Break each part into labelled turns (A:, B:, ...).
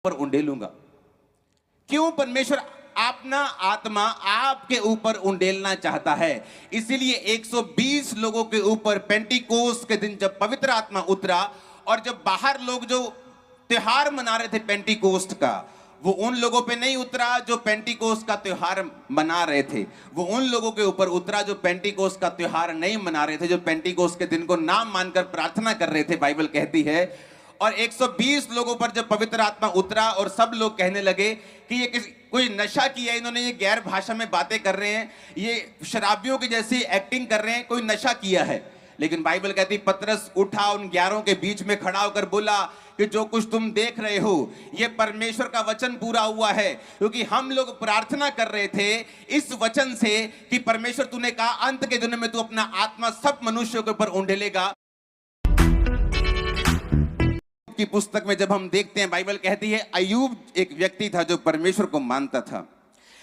A: पर उंडेलूंगा। क्यों परमेश्वर अपना आत्मा आपके ऊपर उंडेलना चाहता है? इसीलिए 120 लोगों के ऊपर पेंटिकोस्ट के दिन जब पवित्र आत्मा उतरा, और जब बाहर लोग जो त्योहार मना रहे थे पेंटिकोस्ट का, वो उन लोगों पे नहीं उतरा जो पेंटिकोस्ट का त्योहार मना रहे थे। वो उन लोगों के ऊपर उतरा जो पेंटिकोस्ट का त्योहार नहीं मना रहे थे, जो पेंटिकोस्ट के दिन को नाम मानकर प्रार्थना कर रहे थे, बाइबल कहती है। और 120 लोगों पर जब पवित्र आत्मा उतरा और सब लोग कहने लगे कि ये कोई नशा किया, इन्होंने ये गैर भाषा में बातें कर रहे हैं, ये शराबियों की जैसी एक्टिंग कर रहे हैं, कोई नशा किया है। लेकिन बाइबल कहती पतरस उठा, उन 11 के बीच में खड़ा होकर बोला कि जो कुछ तुम देख रहे हो ये परमेश्वर का वचन पूरा हुआ है, क्योंकि हम लोग प्रार्थना कर रहे थे इस वचन से कि परमेश्वर तूने कहा अंत के दिनों में तू अपना आत्मा सब मनुष्यों के ऊपर उंडेलेगा। की पुस्तक में जब हम देखते हैं, बाइबल कहती है अय्यूब एक व्यक्ति था जो परमेश्वर को मानता था।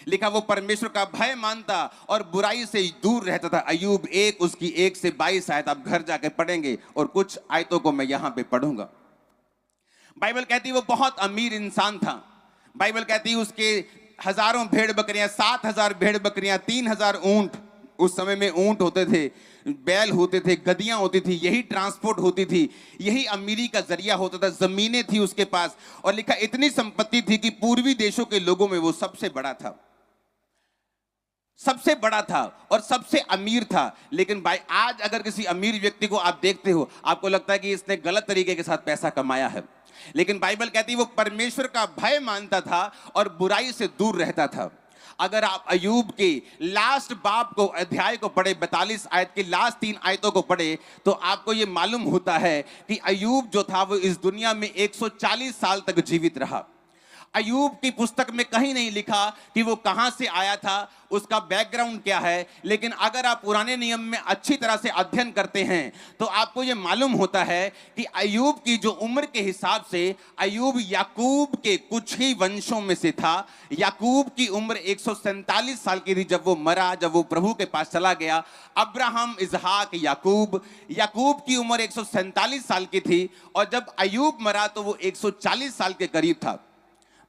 A: लिखा वो परमेश्वर का भय मानता और बुराई से दूर रहता था। अय्यूब 1 उसकी 1 से 22 आयत आप घर जाके पढ़ेंगे, और कुछ आयतों को मैं यहां पे पढ़ूंगा। बाइबल कहती है वो बहुत अमीर इंसान था। बाइबल कहती है उसके हजारों भेड़ बकरियां, 7,000 भेड़ बकरियां, 3,000 ऊंट, उस समय में ऊंट होते थे, बैल होते थे, गधियां होती थी, यही ट्रांसपोर्ट होती थी, यही अमीरी का जरिया होता था। जमीनें थी उसके पास, और लिखा इतनी संपत्ति थी कि पूर्वी देशों के लोगों में वो सबसे बड़ा था, सबसे बड़ा था और सबसे अमीर था। लेकिन भाई आज अगर किसी अमीर व्यक्ति को आप देखते हो, आपको लगता है कि इसने गलत तरीके के साथ पैसा कमाया है। लेकिन बाइबल कहती है वो परमेश्वर का भय मानता था और बुराई से दूर रहता था। अगर आप अय्यूब के लास्ट बाब को, अध्याय को पढ़े, 42 आयत की लास्ट 3 आयतों को पढ़े, तो आपको यह मालूम होता है कि अय्यूब जो था वो इस दुनिया में 140 साल तक जीवित रहा। अय्यूब की पुस्तक में कहीं नहीं लिखा कि वो कहां से आया था, उसका बैकग्राउंड क्या है। लेकिन अगर आप पुराने नियम में अच्छी तरह से अध्ययन करते हैं तो आपको यह मालूम होता है कि अय्यूब की जो उम्र के हिसाब से, अय्यूब याकूब के कुछ ही वंशों में से था। याकूब की उम्र 147 साल की थी जब वो मरा, जब वो प्रभु के पास चला गया। अब्राहम, इसहाक, याकूब की उम्र 147 साल की थी, और जब अय्यूब मरा तो वो 140 साल के करीब था।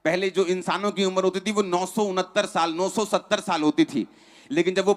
A: पहले जो इंसानों की उम्र होती थी वो 969 साल, 970 साल होती थी, लेकिन जब वो